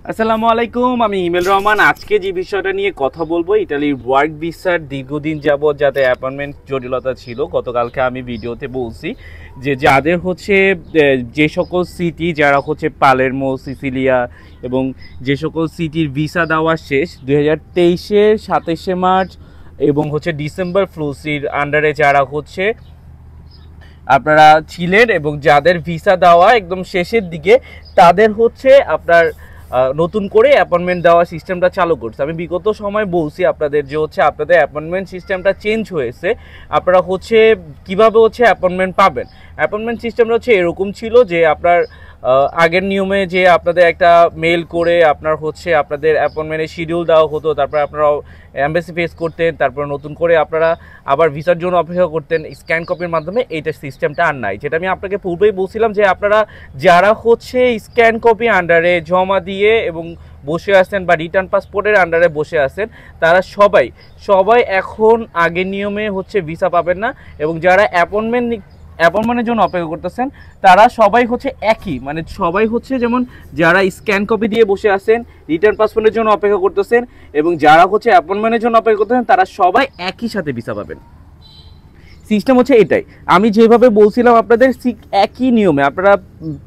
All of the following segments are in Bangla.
আসসালামু আলাইকুম, আমি ইমেল রহমান। আজকে যে বিষয়টা নিয়ে কথা বলবো, ইতালির ওয়ার্ক ভিসার দীর্ঘদিন যাবৎ যাদের অ্যাপয়েন্টমেন্ট জটিলতা ছিল, গতকালকে আমি ভিডিওতে বলছি যে যাদের হচ্ছে যে সকল সিটি, যারা হচ্ছে পালেরমো, সিসিলিয়া এবং যে সকল সিটির ভিসা দেওয়া শেষ 2023-এর 27শে মার্চ এবং হচ্ছে ডিসেম্বর ফ্লুসির আন্ডারে যারা হচ্ছে আপনারা ছিলেন এবং যাদের ভিসা দেওয়া একদম শেষের দিকে, তাদের হচ্ছে আপনার নতুন করে অ্যাপয়েন্টমেন্ট দেওয়া সিস্টেমটা চালু করছে। আমি বিগত সময় বলছি আপনাদের যে হচ্ছে আপনাদের অ্যাপয়েন্টমেন্ট সিস্টেমটা চেঞ্জ হয়েছে, আপনারা হচ্ছে কিভাবে হচ্ছে অ্যাপয়েন্টমেন্ট পাবেন। অ্যাপয়েন্টমেন্ট সিস্টেমটা হচ্ছে এরকম ছিল যে আপনার আগের নিয়মে যে আপনাদের একটা মেল করে আপনার হচ্ছে আপনাদের অ্যাপয়েন্টমেন্টের শিডিউল দেওয়া হতো, তারপর আপনারা এমবাসি ফেস করতেন, তারপর নতুন করে আপনারা আবার ভিসার জন্য অপেক্ষা করতেন স্ক্যান কপির মাধ্যমে। এইটা সিস্টেমটা আর নাই, যেটা আমি আপনাকে পূর্বেই বলছিলাম যে আপনারা যারা হচ্ছে স্ক্যান কপি আন্ডারে জমা দিয়ে এবং বসে আছেন বা রিটার্ন পাসপোর্টের আন্ডারে বসে আছেন, তারা সবাই এখন আগের নিয়মে হচ্ছে ভিসা পাবেন না। এবং যারা অ্যাপয়েন্টমেন্টের জন্য অপেক্ষা করতেছেন, তারা সবাই হচ্ছে একই, মানে সবাই হচ্ছে যেমন যারা স্ক্যান কপি দিয়ে বসে আছেন, রিটার্ন পাসপোর্টের জন্য অপেক্ষা করতেছেন এবং যারা হচ্ছে অ্যাপয়েন্টমেন্টের জন্য অপেক্ষা করতেছেন, তারা সবাই একই সাথে ভিসা পাবেন। সিস্টেম হচ্ছে এটাই। আমি যেভাবে বলছিলাম আপনাদের ঠিক একই নিয়মে আপনারা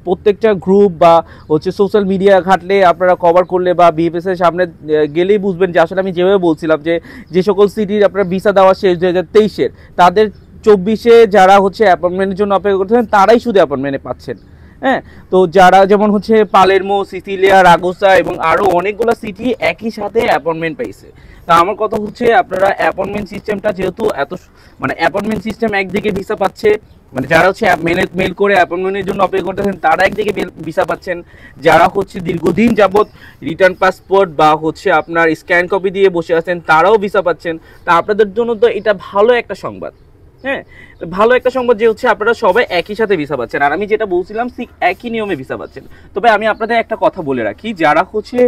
প্রত্যেকটা গ্রুপ বা হচ্ছে সোশ্যাল মিডিয়া ঘাটলে আপনারা কভার করলে বা বিএফএস এর সামনে গেলেই বুঝবেন যে আসলে আমি যেভাবে বলছিলাম যে সকল সিটির আপনারা ভিসা দেওয়া শেষ 2023-এর, তাদের 24-এ যারা হচ্ছে অ্যাপয়েন্টমেন্টের জন্য অপেক্ষা করতেছেন তারাই শুধু অ্যাপয়েন্টমেন্টে পাচ্ছেন। হ্যাঁ, তো যারা যেমন হচ্ছে পালেরমো, সিসিলিয়া, রাগোসা এবং আরও অনেকগুলো সিটি একই সাথে অ্যাপয়েন্টমেন্ট পাইছে। তা আমার কথা হচ্ছে আপনারা অ্যাপয়েন্টমেন্ট সিস্টেমটা যেহেতু মানে অ্যাপয়েন্টমেন্ট সিস্টেম একদিকে ভিসা পাচ্ছে, মানে যারা হচ্ছে মেল করে অ্যাপয়েন্টমেন্টের জন্য অপেক্ষা করতেছেন তারা একদিকে ভিসা পাচ্ছেন, যারা হচ্ছে দীর্ঘদিন যাবৎ রিটার্ন পাসপোর্ট বা হচ্ছে আপনার স্ক্যান কপি দিয়ে বসে আছেন তারাও ভিসা পাচ্ছেন। তা আপনাদের জন্য তো এটা ভালো একটা সংবাদ। হ্যাঁ, ভালো একটা সংবাদ যে হচ্ছে আপনারা সবাই একই সাথে ভিসা পাচ্ছেন। আর আমি যেটা বলছিলাম ঠিক একই নিয়মে ভিসা পাচ্ছেন। তবে আমি আপনাদের একটা কথা বলে রাখি, যারা হচ্ছে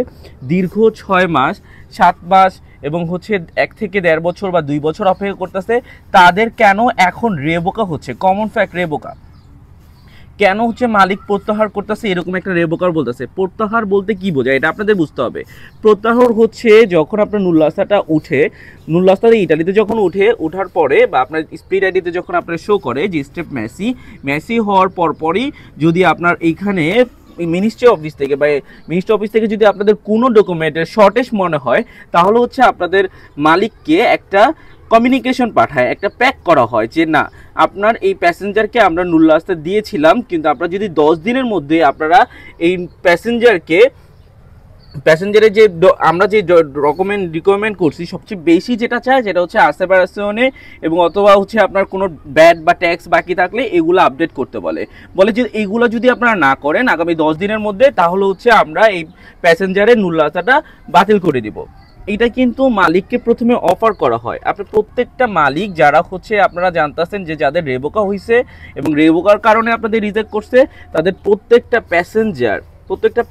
দীর্ঘ 6 মাস, 7 মাস এবং হচ্ছে 1 থেকে 1.5 বছর বা 2 বছর অপেক্ষা করতেছে, তাদের কেন এখন রেবোকা হচ্ছে, কমন ফ্যাক্ট রেবোকা কেন হচ্ছে মালিক প্রত্যাহার করতেছে, এরকম একটা রেবোকার বলতেছে। প্রত্যাহার বলতে কি বোঝায় এটা আপনাদের বুঝতে হবে। প্রত্যাহার হচ্ছে যখন আপনার নুল্লাস্তাটা নুল্লাস্তাতে ইটালিতে যখন ওঠার পরে বা আপনার স্পিড আইডিতে যখন আপনার শো করে যে স্টেপ মেসি হওয়ার পরপরই যদি আপনার এইখানে মিনিস্ট্রি অফিস থেকে যদি আপনাদের কোনো ডকুমেন্টের শর্টেজ মনে হয়, তাহলে হচ্ছে আপনাদের মালিককে একটা কমিউনিকেশন পাঠায়, একটা প্যাক করা হয় যে না, আপনার এই প্যাসেঞ্জারকে আমরা নুল্লাস্তা দিয়েছিলাম, কিন্তু আপনারা যদি 10 দিনের মধ্যে আপনারা এই প্যাসেঞ্জারের যে আমরা যে রিকমেন্ড করছি, সবচেয়ে বেশি যেটা চায় যেটা হচ্ছে আসেপারেশনে এবং অথবা হচ্ছে আপনার কোনো ব্যাড বা ট্যাক্স বাকি থাকলে এগুলো আপডেট করতে বলে যে এইগুলো যদি আপনারা না করেন আগামী 10 দিনের মধ্যে, তাহলে হচ্ছে আমরা এই প্যাসেঞ্জারের নুল্লাস্তাটা বাতিল করে দিব। এটা কিন্তু মালিককে প্রথমে অফার করা হয়। আপনার প্রত্যেকটা মালিক যারা হচ্ছে আপনারা জানতেছেন যে যাদের রেবোকা হয়েছে এবং রেবোকার কারণে আপনাদের রিজেক্ট করছে, তাদের প্রত্যেকটা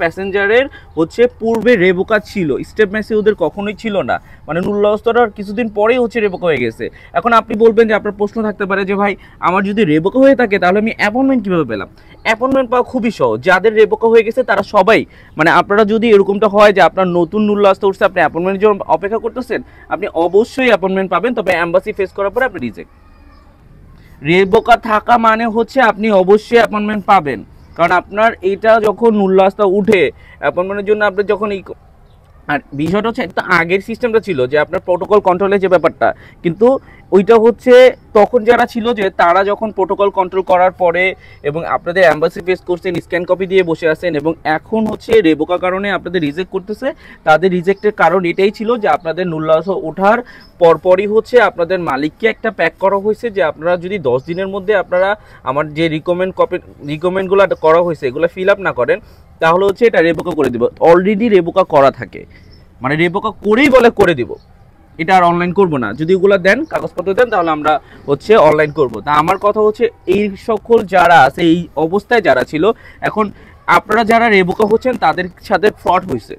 প্যাসেঞ্জারের হচ্ছে পূর্বে রেবোকা ছিল, স্টেপ মেসি ওদের কখনোই ছিল না, মানে নুল্লাস্তরার কিছুদিন পরেই হচ্ছে রেবোকা হয়ে গেছে। এখন আপনি বলবেন যে আপনার প্রশ্ন থাকতে পারে যে ভাই, আমার যদি রেবোকা হয়ে থাকে তাহলে আমি অ্যাপয়েন্টমেন্ট কীভাবে পেলাম? অ্যাপয়েন্টমেন্ট পাওয়া খুবই সহজ। যাদের রেবোকা হয়ে গেছে তারা সবাই, মানে আপনারা যদি এরকমটা হয় যে আপনার নতুন নুল্লাস্তা উঠছে, আপনি অ্যাপয়েন্টমেন্টের জন্য অপেক্ষা করতেছেন, আপনি অবশ্যই অ্যাপয়েন্টমেন্ট পাবেন, তবে এম্বাসি ফেস করার পরে আপনি রিজেক্ট। রেবোকা থাকা মানে হচ্ছে আপনি অবশ্যই অ্যাপয়েন্টমেন্ট পাবেন, কারণ আপনার এইটা যখন নুল্লাস্তা উঠে অ্যাপয়েন্টমেন্টের জন্য আপনি যখন আর বিষয়টা হচ্ছে একটা আগের সিস্টেমটা ছিল যে আপনার প্রোটোকল কন্ট্রোলের যে ব্যাপারটা, কিন্তু ওইটা হচ্ছে তখন যারা ছিল যে তারা যখন প্রোটোকল কন্ট্রোল করার পরে এবং আপনাদের অ্যাম্বাসি ফেস করছেন, স্ক্যান কপি দিয়ে বসে আছেন এবং এখন হচ্ছে রেবোকা কারণে আপনাদের রিজেক্ট করতেছে, তাদের রিজেক্টের কারণ এটাই ছিল যে আপনাদের নুল্লাস্তা ওঠার পরপরই হচ্ছে আপনাদের মালিককে একটা প্যাক করা হয়েছে যে আপনারা যদি 10 দিনের মধ্যে আপনারা আমার যে রিকমেন্ডগুলো করা হয়েছে এগুলো ফিল আপ না করেন, তাহলে হচ্ছে এটা রেবোকা করে দিব। অলরেডি রেবোকা করা থাকে, মানে রেবোকা করেই বলে করে দিব, এটা আর অনলাইন করবো না। যদি ওগুলো দেন, কাগজপত্র দেন, তাহলে আমরা হচ্ছে অনলাইন করব। তা আমার কথা হচ্ছে এই সকল যারা আছে এই অবস্থায় যারা ছিল, এখন আপনারা যারা রেবোকা হচ্ছেন তাদের সাথে ফ্রড হয়েছে,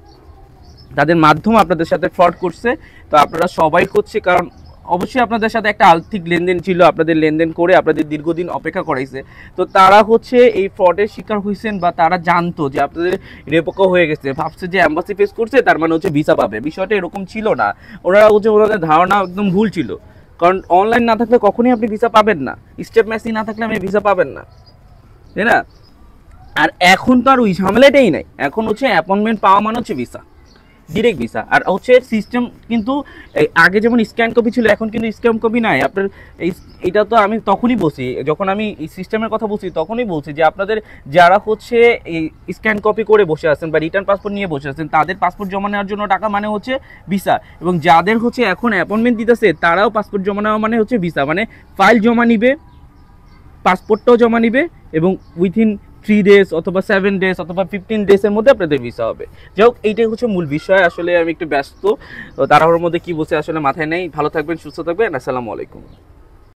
তাদের মাধ্যমে আপনাদের সাথে ফ্রড করছে। তো আপনারা সবাই হচ্ছে, কারণ অবশ্যই আপনাদের সাথে একটা আর্থিক লেনদেন ছিল, আপনাদের লেনদেন করে আপনাদের দীর্ঘদিন অপেক্ষা করাইছে, তো তারা হচ্ছে এই ফ্রডের শিকার হয়েছেন বা তারা জানতো যে আপনাদের রেপোকা হয়ে গেছে, ভাবছে যে অ্যাম্বাসি ফেস করছে তার মানে হচ্ছে ভিসা পাবে। বিষয়টা এরকম ছিল না, ওনারা হচ্ছে ওনাদের ধারণা একদম ভুল ছিল। কারণ অনলাইন না থাকলে কখনই আপনি ভিসা পাবেন না, স্টেপ মেসি না থাকলে আপনি ভিসা পাবেন না, তাই না? আর এখন তো আর ওই ঝামেলাটাই নাই, এখন হচ্ছে অ্যাপয়েন্টমেন্ট পাওয়া মানে হচ্ছে ভিসা, ডিরেক্ট ভিসা। আর হচ্ছে সিস্টেম কিন্তু আগে যেমন স্ক্যান কপি ছিল, এখন কিন্তু স্ক্যান কপি নাই আপনার। এটা তো আমি তখনই বলছি, যখন আমি এই সিস্টেমের কথা বলছি তখনই বলছি যে আপনাদের যারা হচ্ছে এই স্ক্যান কপি করে বসে আছেন বা রিটার্ন পাসপোর্ট নিয়ে বসে আছেন, তাদের পাসপোর্ট জমা নেওয়ার জন্য টাকা মানে হচ্ছে ভিসা। এবং যাদের হচ্ছে এখন অ্যাপয়েন্টমেন্ট দিতেছে তারাও পাসপোর্ট জমা নেওয়া মানে হচ্ছে ভিসা, মানে ফাইল জমা নিবে, পাসপোর্টটাও জমা নিবে, এবং উইথিন 3 days অথবা 7 days অথবা 15 days-এর মধ্যে আপনাদের ভিসা হবে। যাই হোক, এইটাই হচ্ছে মূল বিষয়। আসলে আমি একটু ব্যস্ত, তো তাড়াহুড়োর মধ্যে কি বলছে আসলে মাথায় নেই। ভালো থাকবেন, সুস্থ থাকবেন, আসসালামু আলাইকুম।